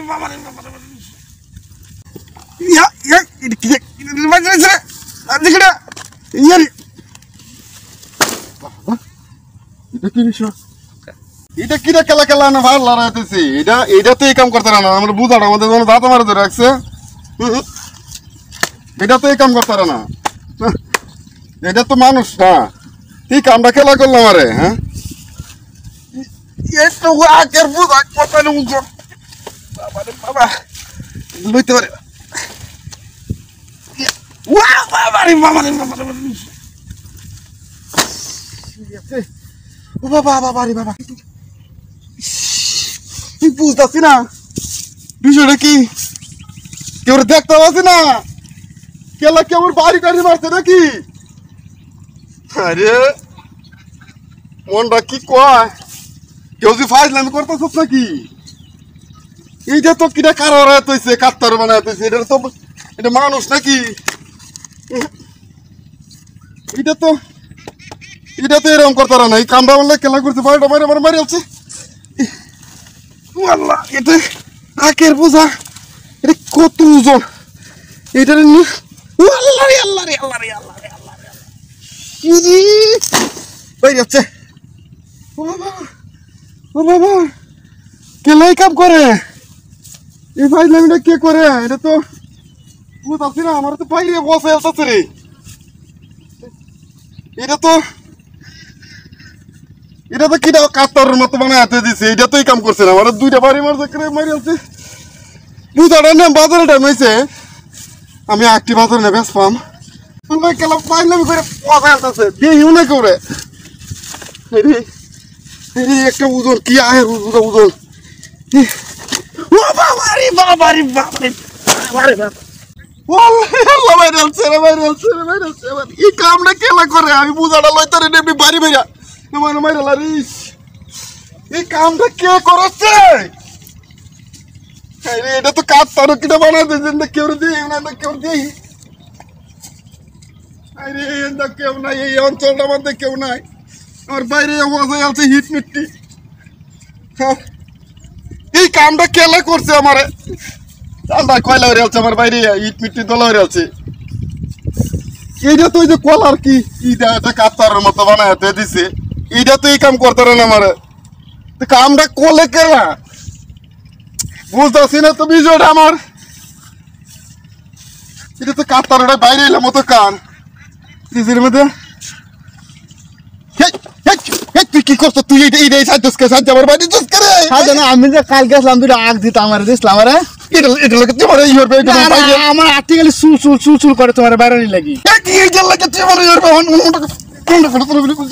বাবারে বাবারে বাবারে ইয়া ইয়া কি বাজছে আজকেটা ইয়ারি বাবা এটা কি বিষয় এটা কিরা খেলা খেলা না ভালো লড়াইতেছি এটা তো এই কাম করতে না আমরা বুঝাটা আমাদের জন্য দাঁত মারে ধরে রাখছে এটা তো এই কাম করতে না এটা তো মানুষ না ঠিক আমরা খেলা করলাম আরে হ্যাঁ একটু আগের বুঝা কথা না বুঝো বাবারে বাবা লইতে পারে বাবারে বাবারে বাবারে ও বাবা বাবারে বাবা তুই বুঝতেছি না বিষয়টা কি কেউ দেখতে পাচ্ছি না কেলা কেউ বাড়ি টাড়ি মারছে নাকি আরে মনটা কি কয় কেউ যে ফাইজলামি করতেছ নাকি এইটা তো কিনা কারো হয়েছে কাত্তার বানাইতেছে এটা মানুষ নাকি এটা তো এরকম করতে না এই কামড়া বললে খেলা করছে বাড়িটা মারে মারে মারি আছে আল্লাহ এটা আখের বোঝা এটা কত ওজন এটা আল্লাহ রে আল্লাহ রে আল্লাহ রে আল্লাহ রে আল্লাহ রে বাইরে আছে ও বাবা কেলাই কাম করে এই ফাইজলামিটা কে করে এটা তো বুঝতেছি না আমার তো বাইরে বসে আসছে রে এটা তো কিটা কাত্তারের মতো বানাইতে দিছে এটা তো এই কাম করছে না আমার দুইটা বাড়ি মারছে করে মারি আছে বুঝাটা না বাজারে টাইম হয়েছে আমি একটি বাজারে না বেশ পাম কেলা ফাইজলামি করে বসে আসছে দেখিও না করে একটা ওজন কি আয় ওজন ও বাবারে বাবারে বাবারে বাবারে আল্লাহ ভাইরালছে রে ভাইরালছে রে ভাইরালছে এই কামটা কেলা করে আমি বুঝাটা লইতে রে এমনি বাড়ি বাইরা আমার মাইরাল আরিস এই কামটা কে করছে আরে এটা তো কাট তার কিটা বানাতে দেন না কেউ দেই না কেউ দেই আরে এটা কেউ নাই এই অঞ্চলটার মধ্যে কেউ নাই আর বাইরে অবস্থা আছে হিট মিট্টি এই কামটা কেলা করছে আমারে চালটা কয়লা হয়ে আছে আমার বাইরে ইট মিট্টি দলা হয়ে আছে এইটা তো ওই যে কলার কি এটা কাতারের মতো বানাইতে দিছে এইটা তো এই কাম করতে না আমার কামটা কলে কেলা বুঝতেছি না তো বিষয়টা আমার এটা তো কাতারটা বাইরে এলাম মতো কান নিজের মধ্যে তুই কি করছো তুই এইটাই সাজকে সাজ আমার বাড়ি জুস করে সাজ না আমি যে কাল গেছিলাম দুটো আগ দিতে আমার দিছিলাম আরে এটা লাগে তোমার এই হবে আমার আর্টিকেল সুল সুল সুল সুল করে তোমার বাইরে লাগি কি এই লাগে তোমার এই হবে